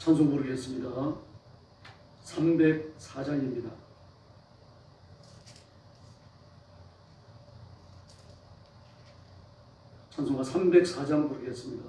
찬송 부르겠습니다. 304장입니다. 찬송가 304장 부르겠습니다.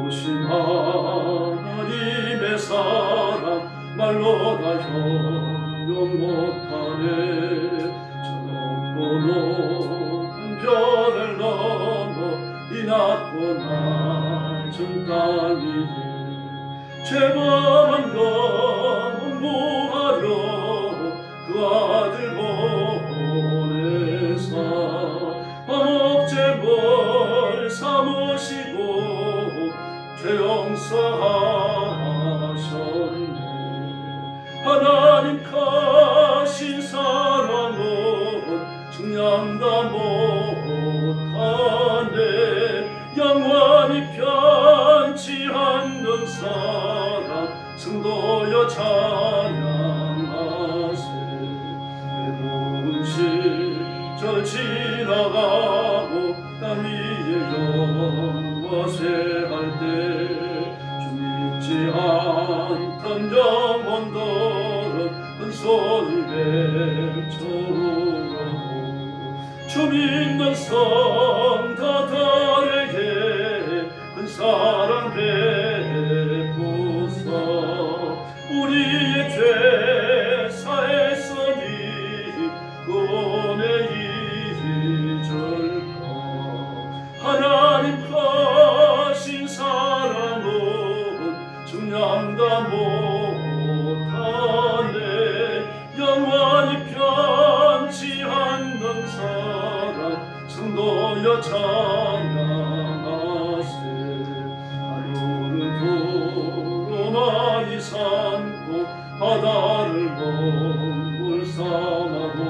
크신 하나님의 사랑 말로 다 형용 못하네. 저 높고 높은 별을 넘어 이 낮고 낮은 땅 위에 죄범한 영혼 구하려 그 아들 보내사 화목제물 삼으시고 죄 용서하셨네. 하나님 가신 사랑은 증량다 못하네. 영원히 편치 않는 사랑 승도여 찬양하세. 외로운 시절 지나가고 땅 위에 영화쇠할 때 주 믿지 않던 영혼들은 큰 소리 외쳐오라고. 주 믿는 성도들에게 큰 사랑 베푸사 우리의 죄 사했으니 구원의 이절까. 하나님 가신 사랑은 증량다 못하네. 영원히 편치 않는 사랑 성도여 찬양하세. 하루는 두루마리 삼고 바다를 먹물 삼아도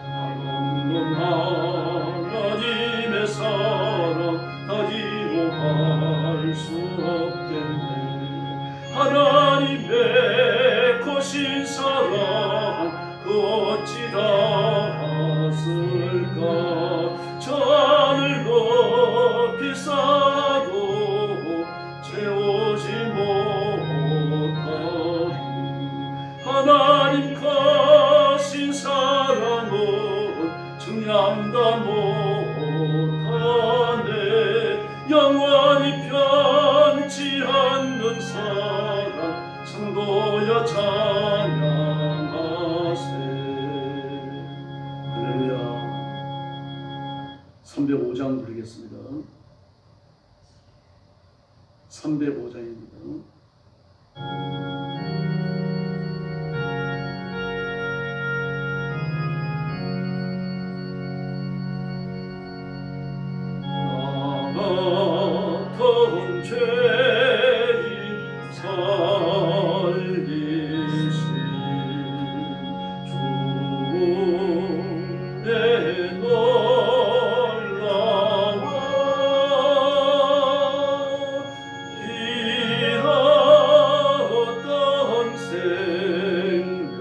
한없는 하나님의 사랑 다리로 갈 수 없겠네. 하나님의 거신 사랑 그 어찌 닿았을까. 저 하늘 높이 쌓아도 채우지 못하리. 하나님 가신 사랑은 증량다 못하네. 영원히 편치 않는 사랑 성도여 찬양하세. 할렐루야. 305장 부르겠습니다. 305장입니다. 나같은 죄인 살리신 주의 놀라워 잃었던 생명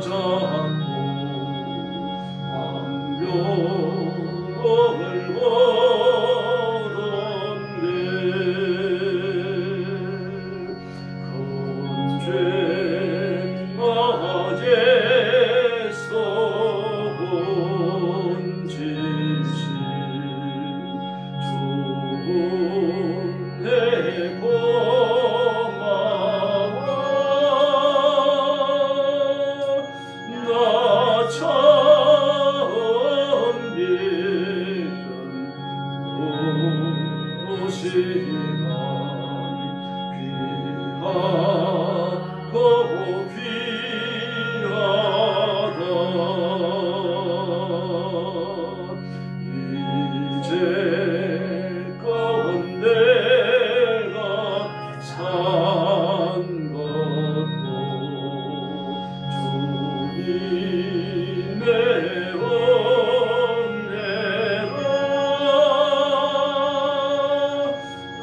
찾아고 왕명을 얻었네. 큰 죄마에서 본지신 주의 고마워. 나 처음 믿은 도시가 귀하고 귀하다. 이제껏 내가 산 것도 주님의 은혜라.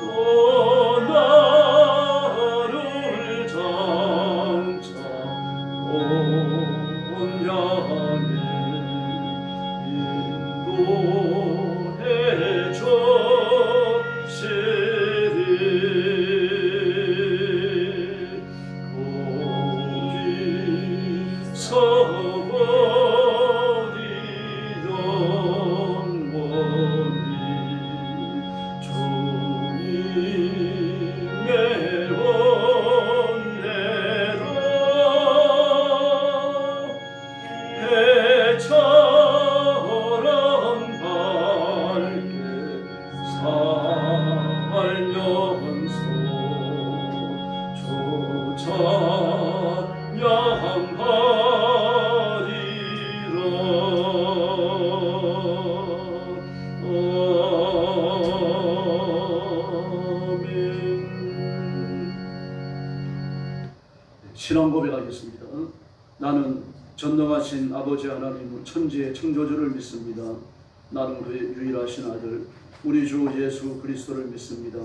또 살면서 주 찬양하리라. 신앙 고백하겠습니다. 나는 전능하신 아버지 하나님 천지의 창조주를 믿습니다. 나는 그의 유일하신 아들 우리 주 예수 그리스도를 믿습니다.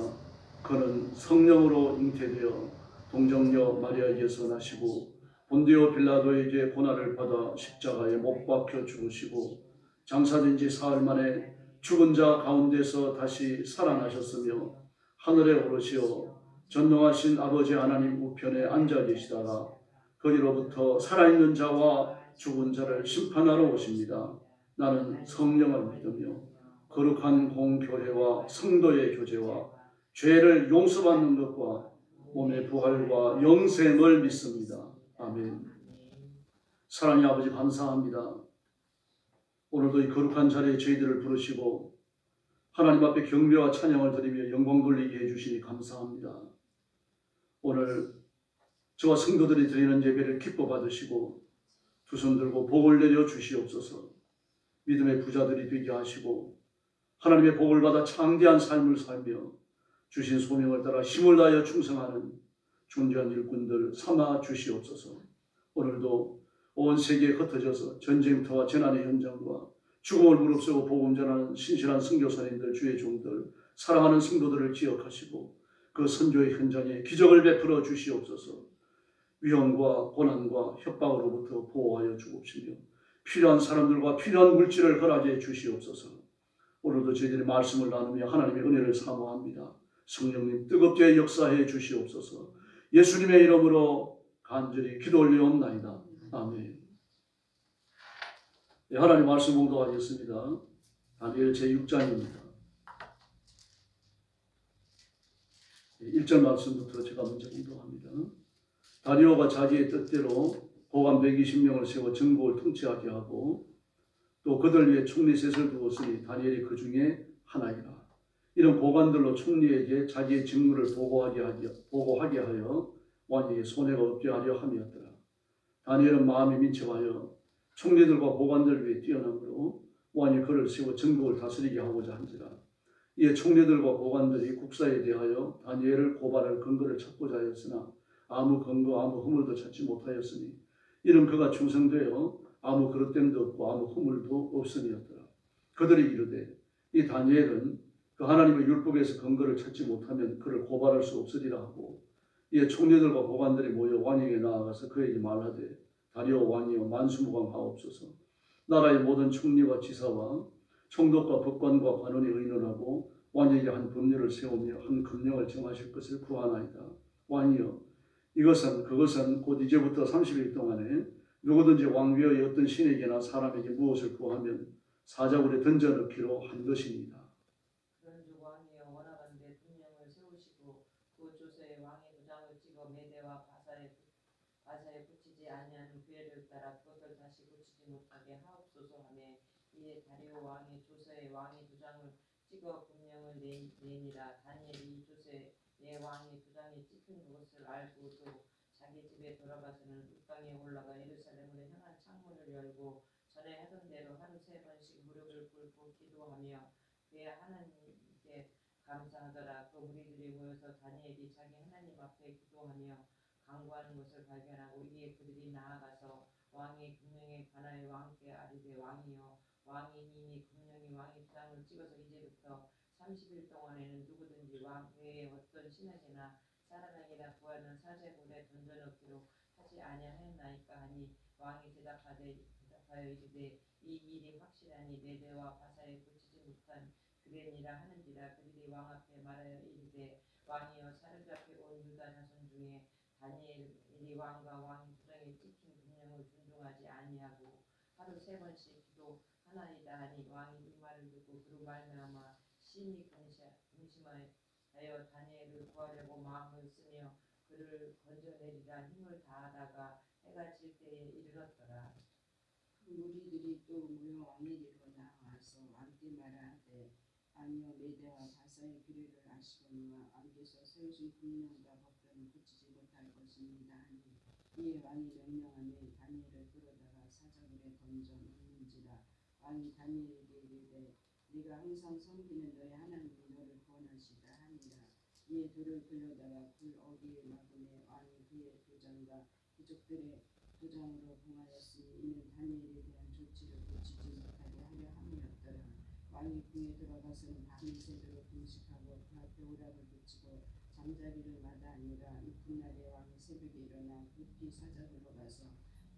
그는 성령으로 잉태되어 동정녀 마리아에게서 나시고 본디오 빌라도에게 고난을 받아 십자가에 못 박혀 죽으시고 장사된 지 사흘 만에 죽은 자 가운데서 다시 살아나셨으며 하늘에 오르시어 전능하신 아버지 하나님 우편에 앉아 계시다가 거기로부터 살아있는 자와 죽은 자를 심판하러 오십니다. 나는 성령을 믿으며 거룩한 공교회와 성도의 교제와 죄를 용서받는 것과 몸의 부활과 영생을 믿습니다. 아멘. 사랑의 아버지 감사합니다. 오늘도 이 거룩한 자리에 저희들을 부르시고 하나님 앞에 경배와 찬양을 드리며 영광 돌리게 해주시니 감사합니다. 오늘 저와 성도들이 드리는 예배를 기뻐 받으시고 두 손 들고 복을 내려 주시옵소서. 믿음의 부자들이 되게 하시고 하나님의 복을 받아 창대한 삶을 살며 주신 소명을 따라 힘을 다하여 충성하는 존귀한 일꾼들 삼아 주시옵소서. 오늘도 온 세계에 흩어져서 전쟁터와 재난의 현장과 죽음을 무릅쓰고 복음 전하는 신실한 선교사님들 주의 종들 사랑하는 성도들을 기억하시고 그 선교의 현장에 기적을 베풀어 주시옵소서. 위험과 고난과 협박으로부터 보호하여 주옵시며 필요한 사람들과 필요한 물질을 허락해 주시옵소서. 오늘도 저희들이 말씀을 나누며 하나님의 은혜를 사모합니다. 성령님 뜨겁게 역사해 주시옵소서. 예수님의 이름으로 간절히 기도 올리옵나이다. 아멘. 네, 하나님 말씀 공독하겠습니다. 다니엘 제6장입니다. 1절 말씀부터 제가 먼저 공독합니다. 다리오가 자기의 뜻대로 고관 120명을 세워 전국을 통치하게 하고 또 그들 위에 총리 셋을 두었으니 다니엘이 그 중에 하나이라. 이런 고관들로 총리에게 자기의 직무를 보고하게 하여 왕에게 손해가 없게 하려 함이었더라. 다니엘은 마음이 민첩하여 총리들과 고관들 위에 뛰어남으로 왕이 그를 세워 전국을 다스리게 하고자 한지라. 이에 총리들과 고관들이 국사에 대하여 다니엘을 고발할 근거를 찾고자 하였으나 아무 근거 아무 허물도 찾지 못하였으니 이는 그가 충성되어 아무 그릇됨도 없고 아무 허물도 없으니였더라. 그들이 이르되 이 다니엘은 그 하나님의 율법에서 근거를 찾지 못하면 그를 고발할 수 없으리라 하고 이에 총리들과 고관들이 모여 왕에게 나아가서 그에게 말하되 다리오 왕이여 만수무강하옵소서. 나라의 모든 총리와 지사와 총독과 법관과 관원이 의논하고 왕에게 한 법률을 세우며 한 금령을 정하실 것을 구하나이다. 왕이여 그것은 곧 이제부터 30일 동안에 누구든지 왕위의 어떤 신에게나 사람에게 무엇을 구하면 사자굴에 던져 넣기로 한 것입니다. 그런즉 왕이여 원하건대 금령을 세우시고 그 조서에 왕의 도장을 찍어 메대와 바사에 붙이지 아니하는 규례를 따라 그것을 다시 붙이지 못하게 하옵소서 하며 이에 다리오 왕의 조서에 왕의 도장을 찍어 금령을 내니라. 다니엘이 이 조서에 왕의 도장이 찍힌 것을 알고 또 자기 집에 돌아가서는 윗방에 올라가 예루살렘으로 향한 창문을 열고 전에 하던 대로 하루 3번씩 무릎을 꿇고 기도하며 그의 하나님께 감사하더라. 그 무리들이 모여서 다니엘이 자기 하나님 앞에 기도하며 간구하는 것을 발견하고 이에 그들이 나아가서 왕의 금령에 관하여 왕께 아뢰되 왕이여 왕이 이미 금령이 왕의 도장을 찍어서 이제부터 30일 동안에는 누구든지 왕 외에 어떤 신에게나 사람에게나 구하는 사자굴에 던져넣기로 하지 아니하였나이까 하니 왕이 대답하여 이르되 이 일이 확실하니 메대와 바사에 붙이지 못한 규례니라 하는지라. 그들이 왕 앞에 말하여 이르되 왕이여 사로잡혀 온 유다 자손 중에 다니엘이 왕과 왕의 도장에 찍힌 금령을 존중하지 아니하고 하루 3번씩 기도하나이다 하니 왕이 이 말을 듣고 그로 말미암아 심히 근심하여 다니엘을 구하려고 마음을 쓰며 그를 건져내리라 힘을 다하다가 해가 질 때에 이르렀더라. 그 무리들이 또 모여 왕에게로 나아와서 왕께 말하되 아니요 메대와 바사 세우신 국령과 법도는 굳히지 못할 것입니다 하니 이에 왕이 명령하니 다니엘을 끌어다가 사자굴에 던져 넣는지라. 왕이 다니엘에게 이르되 네가 항상 섬기는 너의 하나님이 너를 구원하시다 하니라. 이에 돌을 끌려다가 굴 어귀에 막으매 왕이 그의 도장과 귀족들의 도장으로 봉하였으니 이는 다니엘에 대한 조치를 고치지 못하게 하려 함이었더라. 왕이 궁에 들어가서는 밤새도록 금식하고 그 앞에 오락을 붙이고 잠자기를 마다하니라. 이튿날에 왕이 새벽에 일어나 급히 사자굴로 가서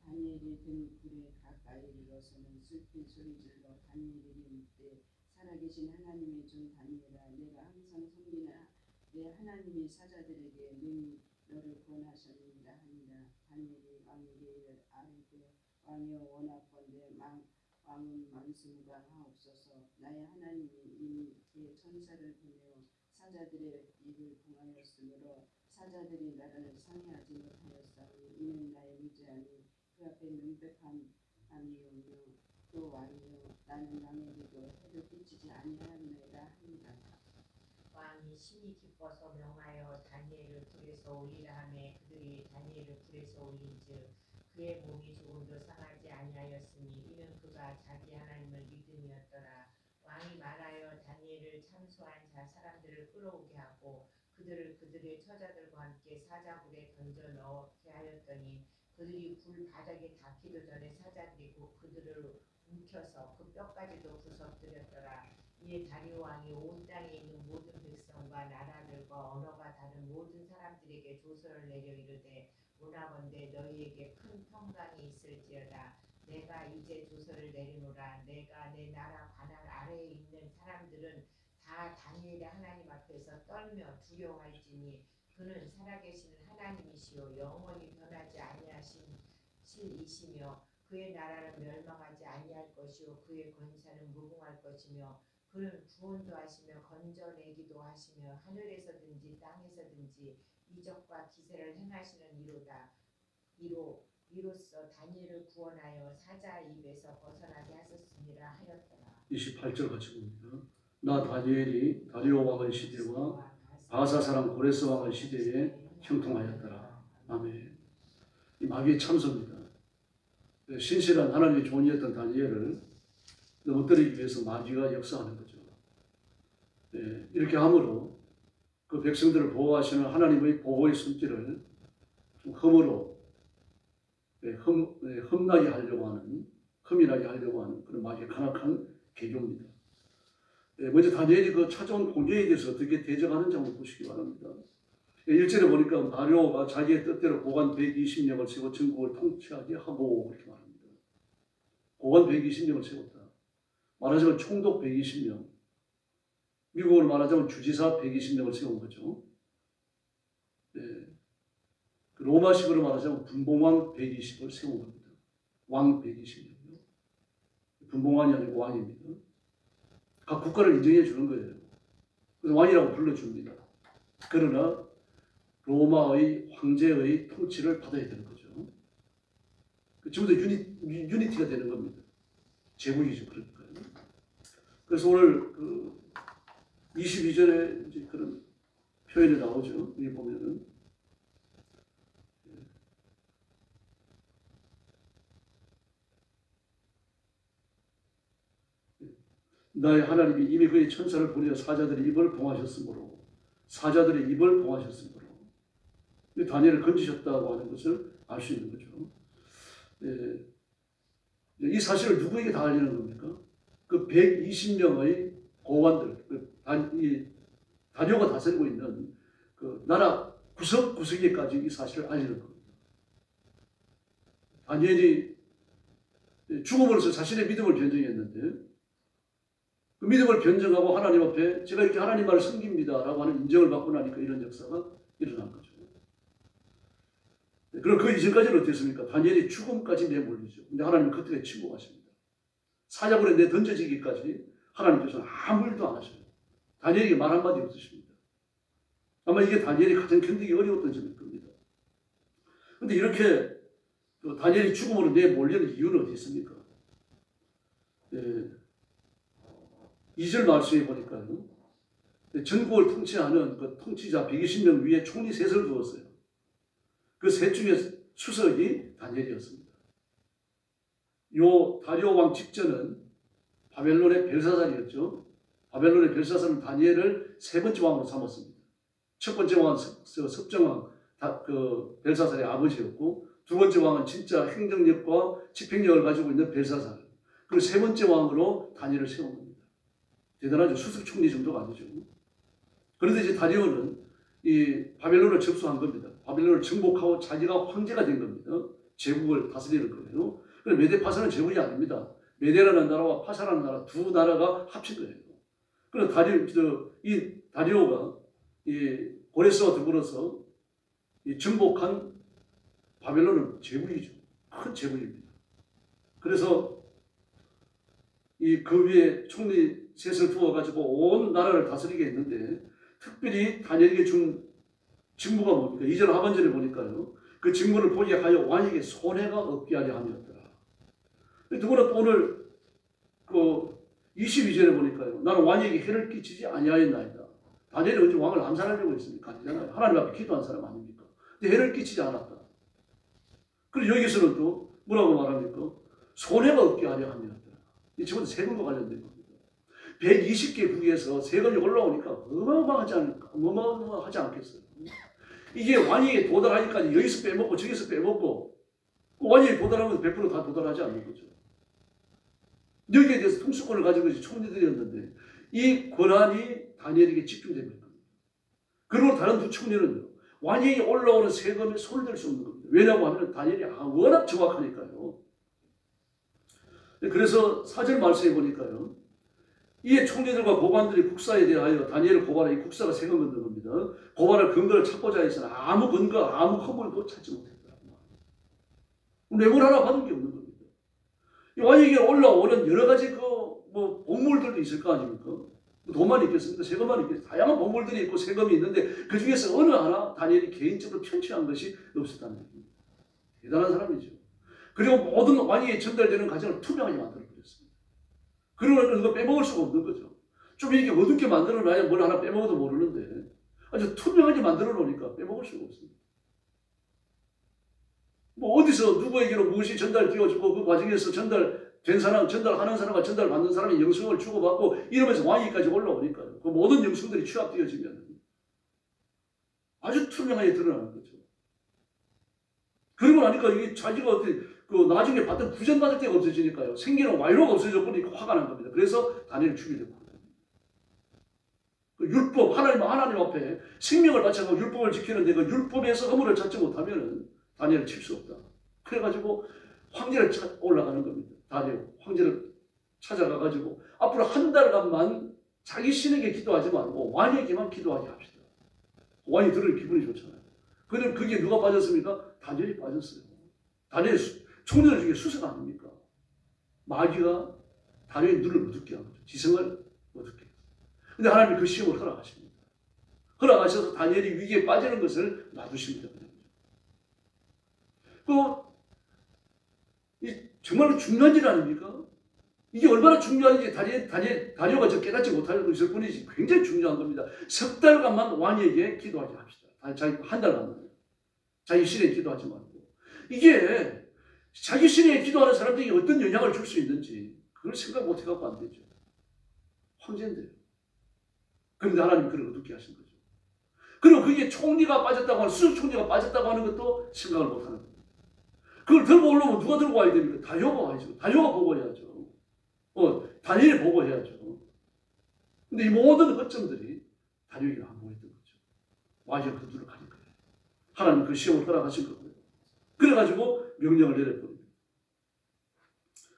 다니엘이 든 굴에 가까이 이르러서는 슬피 소리질러 다니엘에게 묻되 살아계신 하나님의 종 다니엘아, 내가 항상 섬기는 내 하나님이 사자들에게 능히 너를 구원하셨느니라 하니라. 다니엘이 왕에게 아뢰되 왕이여 원하건대 왕은 만수무강하옵소서. 나의 하나님이 이미 그 천사를 보내어 사자들의 입을 봉하였으므로 사자들이 나를 상해하지 못하였사오니 이는 나의 의지하니 그 앞에 명백함이오며 또 왕이여 나는 왕에게도 해를 끼치지 아니하였나이다 하니라. 왕이 심히 기뻐서 명하여 다니엘을 불에서 올리라 하매 그들이 다니엘을 불에서 올린즉 그의 몸이 조금도 상하지 아니하였으니 이는 그가 자기 하나님을 믿음이었더라. 왕이 말하여 다니엘을 참소한 자 사람들을 끌어오게 하고 그들을 그들의 처자들과 함께 사자굴에 던져 넣게 하였더니 그들이 굴 바닥에 닿기도 전에 사자들이 곧 그들을 움켜서 그 뼈까지도 부서뜨렸더라. 이에 다리오 왕이 온 땅에 있는 모든 백성과 나라들과 언어가 다른 모든 사람들에게 조서를 내려 이르되 원하건대 너희에게 큰 평강이 있을지어다. 내가 이제 조서를 내리노라. 내가 내 나라 관할 아래에 있는 사람들은 다 다니엘의 하나님 앞에서 떨며 두려워할지니 그는 살아계시는 하나님이시요 영원히 변하지 아니하신 실이시며 그의 나라는 멸망하지 아니할 것이요 그의 권세는 무궁할 것이며 그는 구원도 하시며 건져내기도 하시며 하늘에서든지 땅에서든지 이적과 기세를 행하시는 이로써 다니엘을 구원하여 사자 입에서 벗어나게 하셨습니다 하였더라. 28절 같이 봅니다. 나 다니엘이 다리오 왕의 시대와 바사 사람 고레스 왕의 시대에 형통하였더라. 아멘. 이 마귀의 참소입니다. 신실한 하나님의 종이었던 다니엘을 넘어뜨리기 위해서 마귀가 역사하는 거죠. 이렇게 함으로 그 백성들을 보호하시는 하나님의 보호의 손길을 좀 흠으로 흠나게 하려고 하는, 흠이나게 하려고 하는 그런 마귀의 간악한 계교입니다. 먼저 다니엘이 그 찾아온 공격에 대해서 어떻게 대적하는지 한번 보시기 바랍니다. 1절에 보니까 다리오가 자기의 뜻대로 고관 120명을 세워 전국을 통치하게 하고 그렇게 말합니다. 고관 120명을 세웠다. 말하자면 총독 120명, 미국으로 말하자면 주지사 120명을 세운 거죠. 로마식으로 말하자면 분봉왕 120을 세운 겁니다. 왕 120명이요. 분봉왕이 아니고 왕입니다. 각 국가를 인정해 주는 거예요. 그래서 왕이라고 불러줍니다. 그러나 로마의 황제의 통치를 받아야 되는 거죠. 지금도 유니티가 되는 겁니다. 제국이죠. 그러니까요. 그래서 오늘 22절에 이제 그런 표현이 나오죠. 여기 보면은 나의 하나님이 이미 그의 천사를 보내어 사자들의 입을 봉하셨으므로 다니엘을 건지셨다고 하는 것을 알 수 있는 거죠. 이 사실을 누구에게 다 알리는 겁니까? 그 120명의 고관들, 다니엘가 다스리고 있는 그 나라 구석구석에까지 이 사실을 알리는 겁니다. 다니엘이 죽음으로써 자신의 믿음을 변증했는데 그 믿음을 변증하고 하나님 앞에 제가 이렇게 하나님 말을 섬깁니다 라고 하는 인정을 받고 나니까 이런 역사가 일어난 거죠. 그럼 그 이전까지는 어땠습니까? 다니엘이 죽음까지 내몰리죠. 근데 하나님은 그때에 침묵하십니다. 사자굴에 내 던져지기까지 하나님께서는 아무 일도 안 하셔요. 다니엘에게 말 한마디 없으십니다. 아마 이게 다니엘이 가장 견디기 어려웠던 점일 겁니다. 근데 이렇게 다니엘이 죽음으로 내몰리는 이유는 어디 있습니까? 2절 말씀에 보니까요. 전국을 통치하는 그 통치자 120명 위에 총리 셋을 두었어요. 그 셋 중에 수석이 다니엘이었습니다. 요 다리오 왕 직전은 바벨론의 벨사살이었죠. 바벨론의 벨사살은 다니엘을 세 번째 왕으로 삼았습니다. 첫 번째 왕은 섭정왕, 그 벨사살의 아버지였고, 두 번째 왕은 진짜 행정력과 집행력을 가지고 있는 벨사살. 그리고 세 번째 왕으로 다니엘을 세운 겁니다. 대단하죠. 수석 총리 정도가 아니죠. 그런데 이제 다리오는 이 바벨론을 접수한 겁니다. 바벨론을 정복하고 자기가 황제가 된 겁니다. 제국을 다스리는 거예요. 그런데 메데 파사는 제국이 아닙니다. 메데라는 나라와 파사라는 나라 두 나라가 합친 거예요. 그래서 이 다리오가 이 고레스와 더불어서 이 정복한 바벨론은 제국이죠. 큰 제국입니다. 그래서 그 위에 총리 셋을 두어가지고 온 나라를 다스리게 했는데, 특별히 다니엘에게 준 직무가 뭡니까? 2절 하반절에 보니까요. 그 직무를 보게 하여 왕에게 손해가 없게 하려 함이었더라. 누구나 또 오늘 22절에 보니까요. 나는 왕에게 해를 끼치지 아니하였나이다. 다니엘이 언제 왕을 암살하려고 했습니까? 아니잖아요. 하나님 앞에 기도한 사람 아닙니까? 근데 해를 끼치지 않았다. 그리고 여기서는 또 뭐라고 말합니까? 손해가 없게 하려 함이었더라. 이 전부 세금과 관련된 겁니다. 120개 국에서 세금이 올라오니까 어마어마하지 않겠어요. 이게 왕에게 도달하니까 여기서 빼먹고 저기서 빼먹고, 왕에게 도달하면 100% 다 도달하지 않는 거죠. 여기에 대해서 통수권을 가지고 있는 총리들이었는데, 이 권한이 다니엘에게 집중된 겁니다. 그리고 다른 두 총리는요, 왕에게 올라오는 세금에 손을 댈 수 없는 겁니다. 왜냐고 하면 다니엘이 워낙 정확하니까요. 그래서 4절 말씀해 보니까요, 이에 총리들과 고관들이 국사에 대하여 다니엘을 고발하여 이 국사가 세금 걷는 겁니다. 고발할 근거를 찾고자 해서는 아무 근거, 아무 허물도 찾지 못했다. 뇌물 하나 받은 게 없는 겁니다. 왕에게 올라오는 여러 가지 복물들도 있을 거 아닙니까? 돈만 있겠습니까? 세금만 있겠습니까? 다양한 복물들이 있고 세금이 있는데 그 중에서 어느 하나 다니엘이 개인적으로 편취한 것이 없었다는 겁니다. 대단한 사람이죠. 그리고 모든 왕에게 전달되는 과정을 투명하게 만들어버렸습니다. 그러니까 그거 빼먹을 수가 없는 거죠. 좀 이렇게 어둡게 만들어놔야 뭘 하나 빼먹어도 모르는데 아주 투명하게 만들어 놓으니까 빼먹을 수가 없습니다. 뭐 어디서 누구에게로 무엇이 전달되어지고 그 과정에서 전달된 사람, 전달하는 사람과 전달받는 사람이 영성을 주고받고 이러면서 왕위까지 올라오니까요. 그 모든 영성들이 취합되어지면 아주 투명하게 드러나는 거죠. 그러고 나니까 이게 자기가 어떻게 나중에 받던 구전받을 데가 없어지니까요. 생기는 와이로가 없어져 버리니까 화가 난 겁니다. 그래서 다니엘을 죽이려고 합니다. 율법, 하나님 앞에 생명을 바쳐서 율법을 지키는데 그 율법에서 허물을 찾지 못하면 다니엘을 칠 수 없다. 그래가지고 황제를 올라가는 겁니다. 다니엘 황제를 찾아가가지고 앞으로 한 달간만 자기 신에게 기도하지 말고 왕에게만 기도하게 합시다. 왕이 들을 기분이 좋잖아요. 그런데 그게 누가 빠졌습니까? 다니엘이 빠졌어요. 다니엘 총리들 중에 수석 아닙니까? 마귀가 다니엘 눈을 어둡게 한 거죠. 지성을 어둡게. 근데 하나님이 그 시험을 허락하십니다. 허락하셔서 다니엘이 위기에 빠지는 것을 놔두십니다. 정말로 중요한 일 아닙니까? 이게 얼마나 중요한지 다니엘가 저 깨닫지 못하고 있을 뿐이지 굉장히 중요한 겁니다. 석 달간만 왕에게 기도하게 합시다. 자기 한 달간만. 자기 신에 기도하지 말고. 이게 자기 신에 기도하는 사람들에게 어떤 영향을 줄 수 있는지 그걸 생각 못 해갖고 안 되죠. 황제인데요. 그런데 하나님 그걸 어둡게 하신 거죠. 그리고 그게 총리가 빠졌다고 하는, 수석 총리가 빠졌다고 하는 것도 생각을 못 하는 거예요. 그걸 들고 올라오면 누가 들고 와야 됩니까? 다리오가 와야죠. 다리오가 보고해야죠. 다니엘이 보고해야죠. 근데 이 모든 허점들이 다니엘에게 안 보였던 거죠. 마귀가 그 눈을 가린 거예요. 하나님 그 시험을 허락하신 거고요. 그래가지고 명령을 내려버립니다.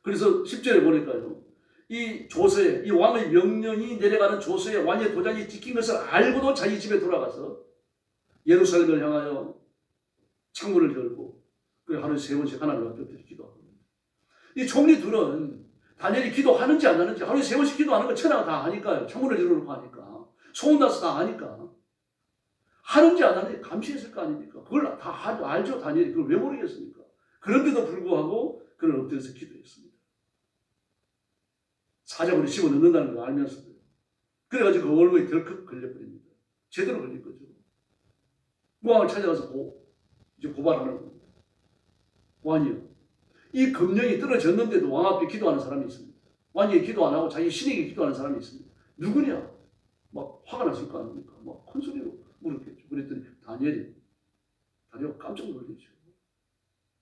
그래서 10절에 보니까요. 이 조서에, 이 왕의 명령이 내려가는 조서에 왕의 도장이 찍힌 것을 알고도 자기 집에 돌아가서 예루살렘을 향하여 창문을 열고 하루에 3번씩 하나님 앞에 기도하고 이 총리 둘은 다니엘이 기도하는지 안 하는지 하루에 3번씩 기도하는 거 천하가 다 아니까요. 창문을 열어놓고 하니까. 소문나서 다 아니까. 하는지 안 하는지 감시했을 거 아닙니까? 그걸 다 알죠. 다니엘이. 그걸 왜 모르겠습니까? 그런데도 불구하고 그는 엎드려서 기도했습니다. 사자굴에 집어넣는다는 걸 알면서도요. 그래가지고 그 얼굴에 덜컥 걸려버립니다. 제대로 걸린 거죠. 왕을 찾아가서 이제 고발하는 겁니다. 왕이요, 이 금령이 떨어졌는데도 왕 앞에 기도하는 사람이 있습니다. 왕에게 기도 안 하고 자기 신에게 기도하는 사람이 있습니다. 누구냐? 막 화가 났을 거 아닙니까? 막 큰 소리로 물었겠죠. 그랬더니 다니엘가 깜짝 놀랐죠.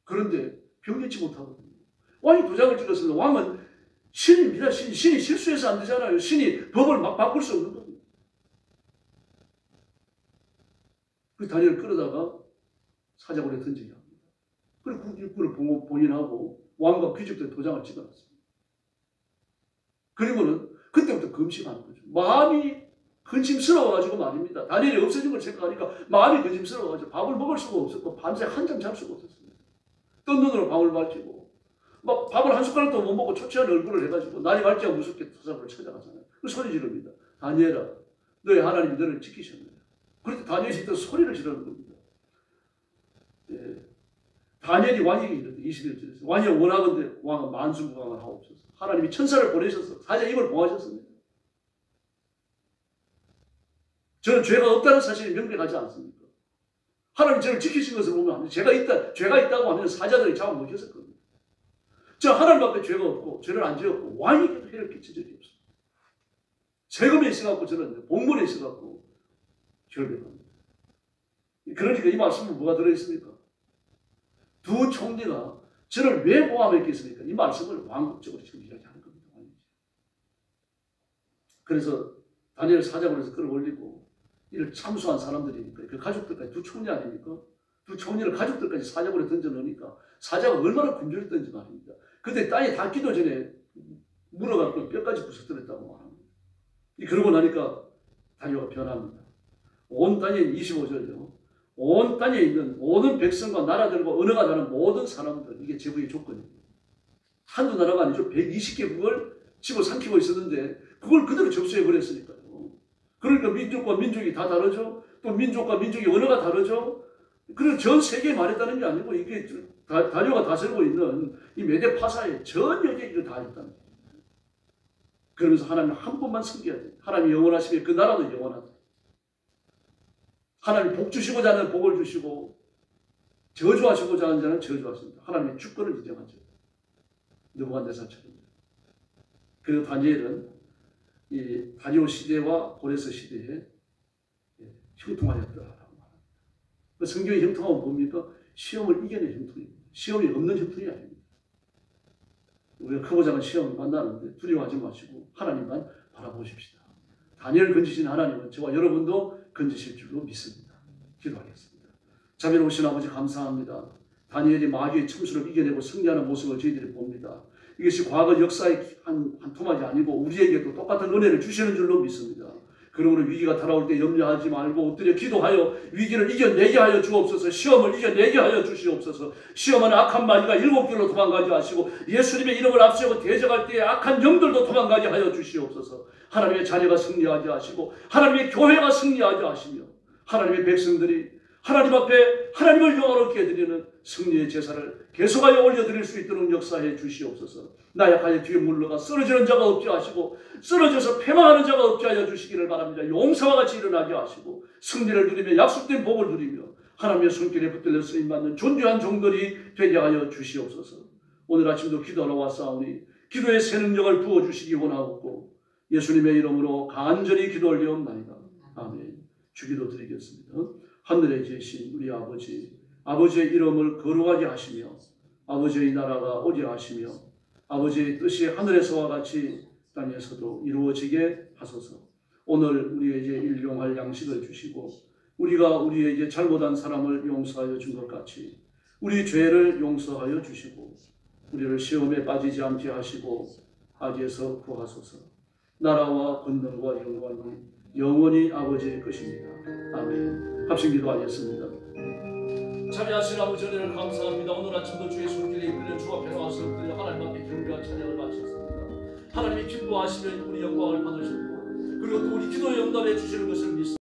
그런데 병리치 못하거든요. 왕이 도장을 찍었습니다. 왕은 신입니다. 신이 실수해서 안 되잖아요. 신이 법을 막 바꿀 수 없는 겁니다. 그 다니엘을 끌어다가 사자굴에 던지게 합니다. 그리고 그 일꾼을 봉인하고 왕과 귀족들 도장을 찍어놨습니다. 그리고는 그때부터 금식하는 거죠. 마음이 근심스러워가지고 말입니다. 다니엘이 없어진 걸 생각하니까 마음이 근심스러워가지고 밥을 먹을 수가 없었고 밤새 한잠 잘 수가 없었습니다. 뜬 눈으로 밤을 밝히고 막 밥을 한 숟가락도 못 먹고 초췌한 얼굴을 해가지고 날이 밝기가 무섭게 사자굴을 찾아가잖아요. 그 소리 지릅니다. 다니엘아, 너의 하나님이 너를 지키셨네. 그런데 다니엘이 또 소리를 지르는 겁니다. 예. 다니엘이 왕에게 이르되 21절에서 왕이 원하건대 왕은 만수무강을 하옵소서. 하나님이 천사를 보내셔서 사자 입을 봉하셨습니다. 저는 죄가 없다는 사실이 명백하지 않습니까? 하나님 저를 지키신 것을 보면 안 돼요. 죄가 있다고 하면 사자들이 잡아먹혔을 겁니다. 저 하나님 앞에 죄가 없고 죄를 안 지었고 왕에게도 해를 끼친 적이 없습니다. 세금에 있어갖고 저는 복문에 있어갖고 결백합니다. 그러니까 이 말씀은 뭐가 들어있습니까? 두 총리가 저를 왜 모함했겠습니까? 이 말씀을 왕국적으로 지금 이야기하는 겁니다. 그래서 다니엘 사자굴에서 끌어올리고 이를 참수한 사람들이니까 그 가족들까지 두 총리 아닙니까? 두 총리를 가족들까지 사자굴에 던져놓으니까 사자가 얼마나 굶주렸던지 말입니다. 그때 땅에 닿기도 전에 물어갖고 뼈까지 부서뜨렸다고 말합니다. 그러고 나니까 다니엘가 변합니다. 온 땅에 25절이요. 온 땅에 있는 모든 백성과 나라들과 언어가 다른 모든 사람들, 이게 제국의 조건입니다. 한두 나라가 아니죠. 120개국을 집어삼키고 있었는데 그걸 그대로 접수해버렸으니까요. 그러니까 민족과 민족이 다 다르죠. 또 민족과 민족의 언어가 다르죠. 그래서 전 세계에 말했다는 게 아니고 이게 다리오가 다스리고 있는 이 메데 파사의 전 여객을 다 했다는 거예요. 그러면서 하나님 한 번만 섬겨야 돼요. 하나님이 영원하시면 그 나라도 영원하다. 하나님 복 주시고자 하는 복을 주시고 저주하시고자 하는 자는 저주하십니다. 하나님의 주권을 인정하죠. 느부갓네살처럼. 그리고 다니엘은 이 다리오 시대와 고레스 시대에 형통하였더라라고 말합니다. 성경의 형통하면 뭡니까? 시험을 이겨낸 형통입니다. 시험이 없는 형통이 아닙니다. 우리가 크고 작은 시험을 만나는데 두려워하지 마시고 하나님만 바라보십시다. 다니엘을 건지신 하나님은 저와 여러분도 건지실 줄로 믿습니다. 기도하겠습니다. 자비로우신 아버지 감사합니다. 다니엘이 마귀의 참수를 이겨내고 승리하는 모습을 저희들이 봅니다. 이것이 과거 역사의 한 토막이 아니고 우리에게도 똑같은 은혜를 주시는 줄로 믿습니다. 그러므로 위기가 다가올 때 염려하지 말고 엎드려 기도하여 위기를 이겨내게 하여 주옵소서. 시험을 이겨내게 하여 주시옵소서. 시험은 악한 마귀가 7길로 도망가게 하시고 예수님의 이름을 앞세우고 대적할 때에 악한 영들도 도망가게 하여 주시옵소서. 하나님의 자녀가 승리하게 하시고 하나님의 교회가 승리하게 하시며 하나님의 백성들이 하나님 앞에 하나님을 영화롭게 드리는 승리의 제사를 계속하여 올려드릴 수 있도록 역사해 주시옵소서. 나약하여 뒤에 물러가 쓰러지는 자가 없게 하시고 쓰러져서 패망하는 자가 없게 하여 주시기를 바랍니다. 용사와 같이 일어나게 하시고 승리를 누리며 약속된 복을 누리며 하나님의 손길에 붙들려 쓰임받는 존귀한 종들이 되게 하여 주시옵소서. 오늘 아침도 기도하러 왔사오니 기도의 새 능력을 부어주시기 원하옵고 예수님의 이름으로 간절히 기도 올리옵나이다. 아멘. 주기도 드리겠습니다. 하늘에 계신 우리 아버지, 아버지의 이름을 거룩하게 하시며 아버지의 나라가 오게 하시며 아버지의 뜻이 하늘에서와 같이 땅에서도 이루어지게 하소서. 오늘 우리에게 일용할 양식을 주시고 우리가 우리에게 잘못한 사람을 용서하여 준 것 같이 우리 죄를 용서하여 주시고 우리를 시험에 빠지지 않게 하시고 악에서 구하소서. 나라와 권능과 영광이 영원히 아버지의 것입니다. 아멘. 합심 기도하겠습니다. 자비하신 아버지 은혜를 감사합니다. 오늘 아침도 주의 손길에 이끌려 주 앞에 나와서 엎드려 하나님 앞에 경배와 찬양을 바쳤습니다. 하나님이 기뻐하시면 우리 영광을 받으셨고 그리고 또 우리 기도에 응답해 주시는 것을 믿습니다.